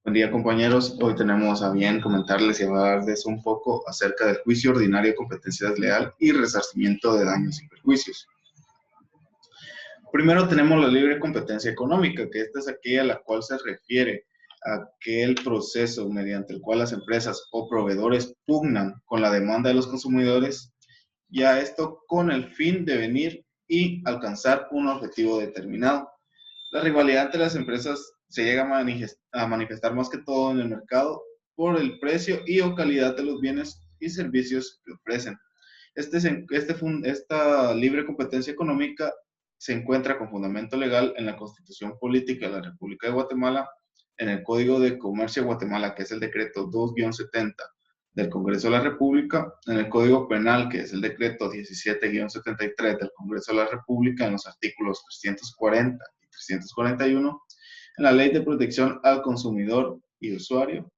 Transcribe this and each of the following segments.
Buen día, compañeros. Hoy tenemos a bien comentarles y hablarles un poco acerca del juicio ordinario de competencia desleal y resarcimiento de daños y perjuicios. Primero tenemos la libre competencia económica, que esta es aquella a la cual se refiere a aquel proceso mediante el cual las empresas o proveedores pugnan con la demanda de los consumidores, y a esto con el fin de venir y alcanzar un objetivo determinado. La rivalidad entre las empresas se llega a manifestar más que todo en el mercado por el precio y o calidad de los bienes y servicios que ofrecen. Esta libre competencia económica se encuentra con fundamento legal en la Constitución Política de la República de Guatemala, en el Código de Comercio de Guatemala, que es el decreto 2-70 del Congreso de la República, en el Código Penal, que es el decreto 17-73 del Congreso de la República, en los artículos 340 y 341, en la Ley de Protección al Consumidor y Usuario.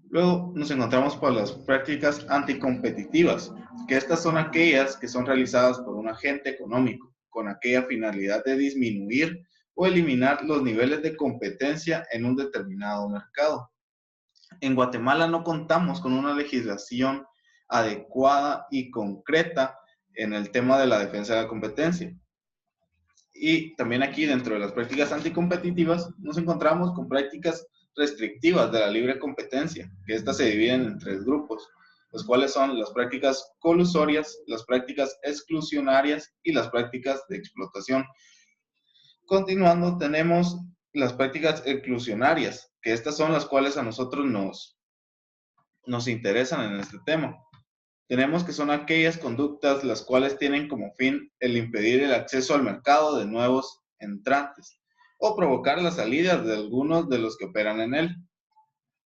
Luego nos encontramos con las prácticas anticompetitivas, que estas son aquellas que son realizadas por un agente económico, con aquella finalidad de disminuir o eliminar los niveles de competencia en un determinado mercado. En Guatemala no contamos con una legislación adecuada y concreta en el tema de la defensa de la competencia. Y también aquí, dentro de las prácticas anticompetitivas, nos encontramos con prácticas restrictivas de la libre competencia, que estas se dividen en tres grupos, los cuales son las prácticas colusorias, las prácticas exclusionarias y las prácticas de explotación. Continuando, tenemos las prácticas exclusionarias, que estas son las cuales a nosotros nos interesan en este tema. Tenemos que son aquellas conductas las cuales tienen como fin el impedir el acceso al mercado de nuevos entrantes o provocar la salida de algunos de los que operan en él.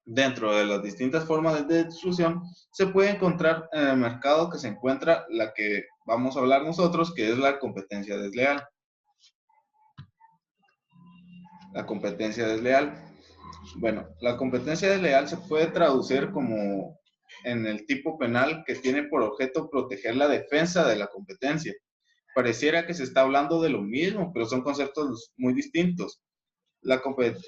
Dentro de las distintas formas de exclusión, se puede encontrar en el mercado que se encuentra la que vamos a hablar nosotros, que es la competencia desleal. La competencia desleal. Bueno, la competencia desleal se puede traducir como en el tipo penal que tiene por objeto proteger la defensa de la competencia. Pareciera que se está hablando de lo mismo, pero son conceptos muy distintos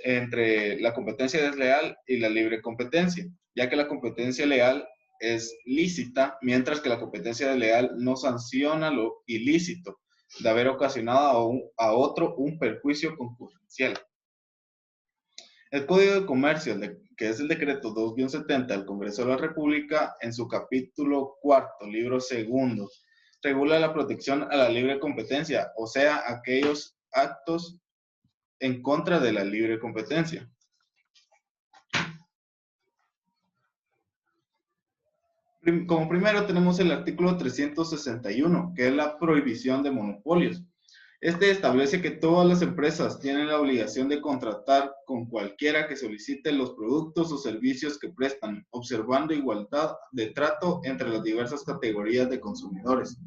entre la competencia desleal y la libre competencia, ya que la competencia leal es lícita, mientras que la competencia desleal no sanciona lo ilícito de haber ocasionado a otro un perjuicio concurrencial. El Código de Comercio, que es el decreto 2-70 del Congreso de la República, en su capítulo 4, libro 2, regula la protección a la libre competencia, o sea, aquellos actos en contra de la libre competencia. Como primero tenemos el artículo 361, que es la prohibición de monopolios. Este establece que todas las empresas tienen la obligación de contratar con cualquiera que solicite los productos o servicios que prestan, observando igualdad de trato entre las diversas categorías de consumidores.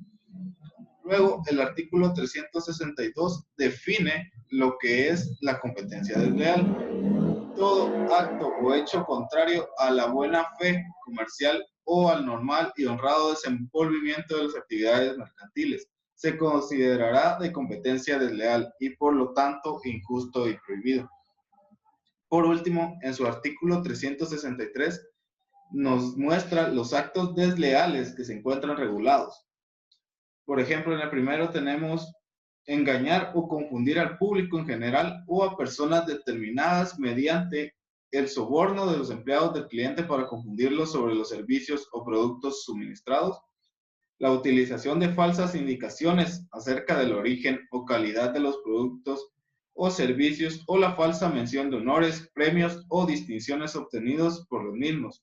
Luego, el artículo 362 define lo que es la competencia desleal. Todo acto o hecho contrario a la buena fe comercial o al normal y honrado desenvolvimiento de las actividades mercantiles se considerará de competencia desleal y por lo tanto injusto y prohibido. Por último, en su artículo 363 nos muestra los actos desleales que se encuentran regulados. Por ejemplo, en el primero tenemos engañar o confundir al público en general o a personas determinadas mediante el soborno de los empleados del cliente para confundirlos sobre los servicios o productos suministrados, la utilización de falsas indicaciones acerca del origen o calidad de los productos o servicios o la falsa mención de honores, premios o distinciones obtenidos por los mismos,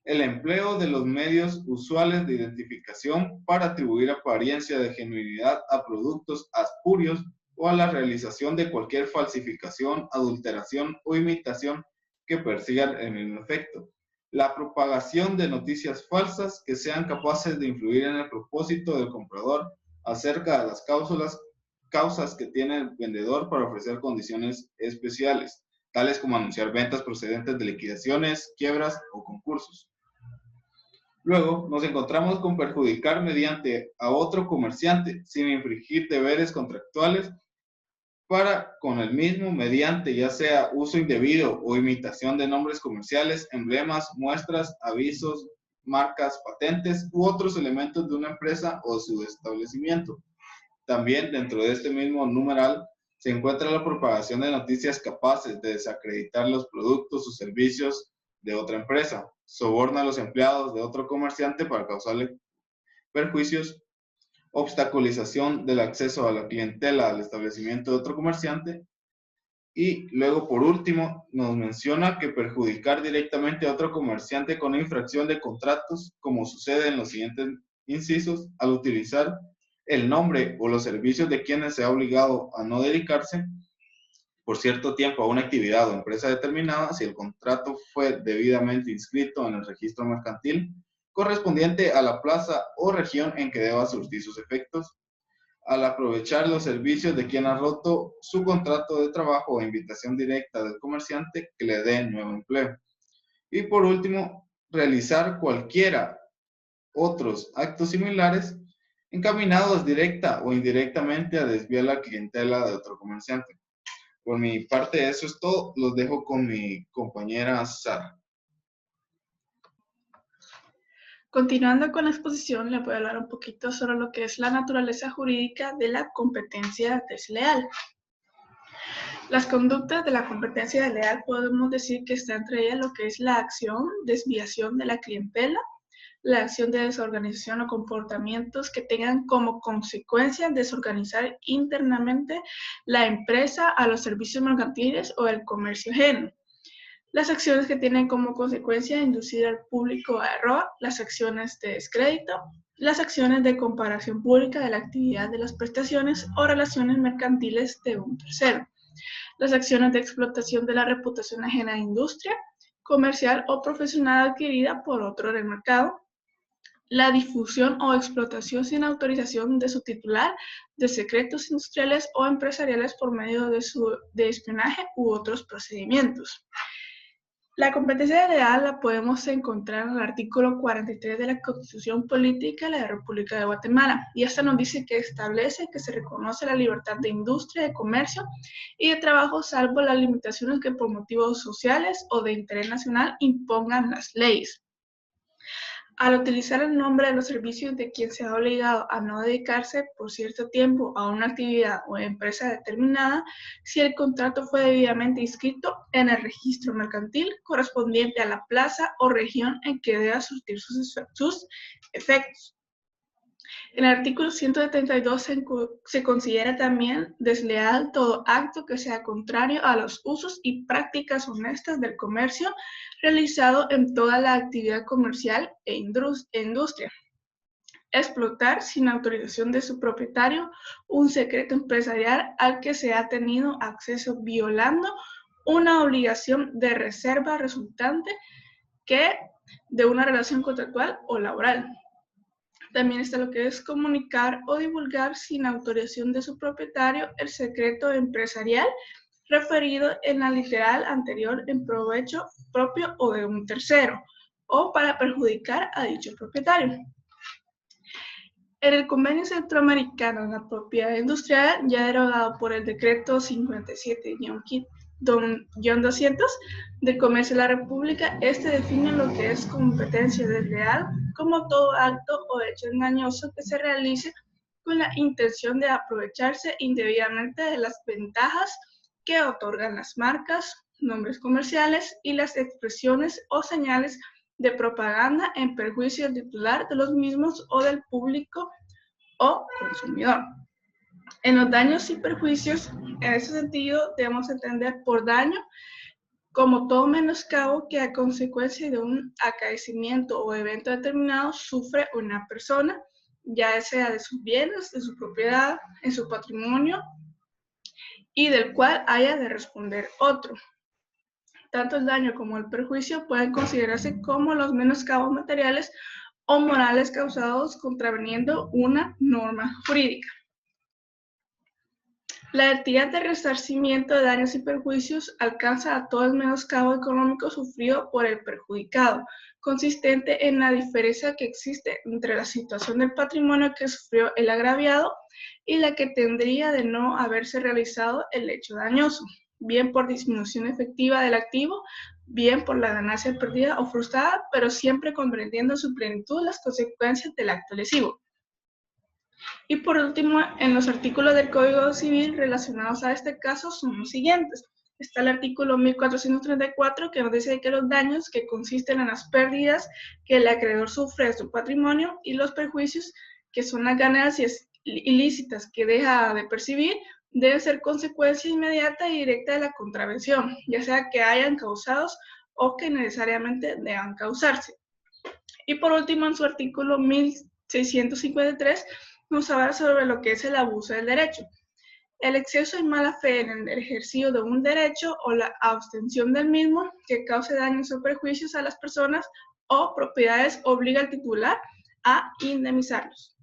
el empleo de los medios usuales de identificación para atribuir apariencia de genuinidad a productos espurios o a la realización de cualquier falsificación, adulteración o imitación que persigan el mismo efecto. La propagación de noticias falsas que sean capaces de influir en el propósito del comprador acerca de las causas que tiene el vendedor para ofrecer condiciones especiales, tales como anunciar ventas procedentes de liquidaciones, quiebras o concursos. Luego, nos encontramos con perjudicar mediante a otro comerciante sin infringir deberes contractuales para con el mismo mediante ya sea uso indebido o imitación de nombres comerciales, emblemas, muestras, avisos, marcas, patentes u otros elementos de una empresa o su establecimiento. También dentro de este mismo numeral se encuentra la propagación de noticias capaces de desacreditar los productos o servicios de otra empresa, soborna a los empleados de otro comerciante para causarle perjuicios, obstaculización del acceso a la clientela al establecimiento de otro comerciante. Y luego, por último, nos menciona que perjudicar directamente a otro comerciante con infracción de contratos, como sucede en los siguientes incisos, al utilizar el nombre o los servicios de quienes se ha obligado a no dedicarse por cierto tiempo a una actividad o empresa determinada, si el contrato fue debidamente inscrito en el registro mercantil correspondiente a la plaza o región en que deba surtir sus efectos, al aprovechar los servicios de quien ha roto su contrato de trabajo o invitación directa del comerciante que le dé nuevo empleo. Y por último, realizar cualquiera otros actos similares encaminados directa o indirectamente a desviar la clientela de otro comerciante. Por mi parte, eso es todo. Los dejo con mi compañera Sara. Continuando con la exposición, le voy a hablar un poquito sobre lo que es la naturaleza jurídica de la competencia desleal. Las conductas de la competencia desleal podemos decir que está entre ellas lo que es la acción, desviación de la clientela, la acción de desorganización o comportamientos que tengan como consecuencia desorganizar internamente la empresa a los servicios mercantiles o el comercio ajeno. Las acciones que tienen como consecuencia inducir al público a error, las acciones de descrédito, las acciones de comparación pública de la actividad de las prestaciones o relaciones mercantiles de un tercero, las acciones de explotación de la reputación ajena de industria, comercial o profesional adquirida por otro en el mercado, la difusión o explotación sin autorización de su titular de secretos industriales o empresariales por medio de espionaje u otros procedimientos. La competencia desleal la podemos encontrar en el artículo 43 de la Constitución Política de la República de Guatemala, y esta nos dice que establece que se reconoce la libertad de industria, de comercio y de trabajo, salvo las limitaciones que por motivos sociales o de interés nacional impongan las leyes. Al utilizar el nombre de los servicios de quien se ha obligado a no dedicarse por cierto tiempo a una actividad o empresa determinada, si el contrato fue debidamente inscrito en el registro mercantil correspondiente a la plaza o región en que deba surtir sus efectos. En el artículo 172 se considera también desleal todo acto que sea contrario a los usos y prácticas honestas del comercio realizado en toda la actividad comercial e industria. Explotar sin autorización de su propietario un secreto empresarial al que se ha tenido acceso violando una obligación de reserva resultante de una relación contractual o laboral. También está lo que es comunicar o divulgar sin autorización de su propietario el secreto empresarial referido en la literal anterior en provecho propio o de un tercero, o para perjudicar a dicho propietario. En el Convenio Centroamericano de la Propiedad Industrial, ya derogado por el Decreto 57-200 del Comercio de la República, este define lo que es competencia desleal como todo acto o hecho engañoso que se realice con la intención de aprovecharse indebidamente de las ventajas que otorgan las marcas, nombres comerciales y las expresiones o señales de propaganda en perjuicio del titular de los mismos o del público o consumidor. En los daños y perjuicios, en ese sentido, debemos entender por daño como todo menoscabo que a consecuencia de un acaecimiento o evento determinado sufre una persona, ya sea de sus bienes, de su propiedad, en su patrimonio, y del cual haya de responder otro. Tanto el daño como el perjuicio pueden considerarse como los menoscabos materiales o morales causados contraveniendo una norma jurídica. La entidad de resarcimiento de daños y perjuicios alcanza a todo el menoscabo económico sufrido por el perjudicado, consistente en la diferencia que existe entre la situación del patrimonio que sufrió el agraviado y la que tendría de no haberse realizado el hecho dañoso, bien por disminución efectiva del activo, bien por la ganancia perdida o frustrada, pero siempre comprendiendo en su plenitud las consecuencias del acto lesivo. Y por último, en los artículos del Código Civil relacionados a este caso son los siguientes. Está el artículo 1434 que nos dice que los daños que consisten en las pérdidas que el acreedor sufre de su patrimonio y los perjuicios que son las ganancias ilícitas que deja de percibir deben ser consecuencia inmediata y directa de la contravención, ya sea que hayan causados o que necesariamente deban causarse. Y por último, en su artículo 1653, nos habla sobre lo que es el abuso del derecho. El exceso y mala fe en el ejercicio de un derecho o la abstención del mismo que cause daños o perjuicios a las personas o propiedades obliga al titular a indemnizarlos.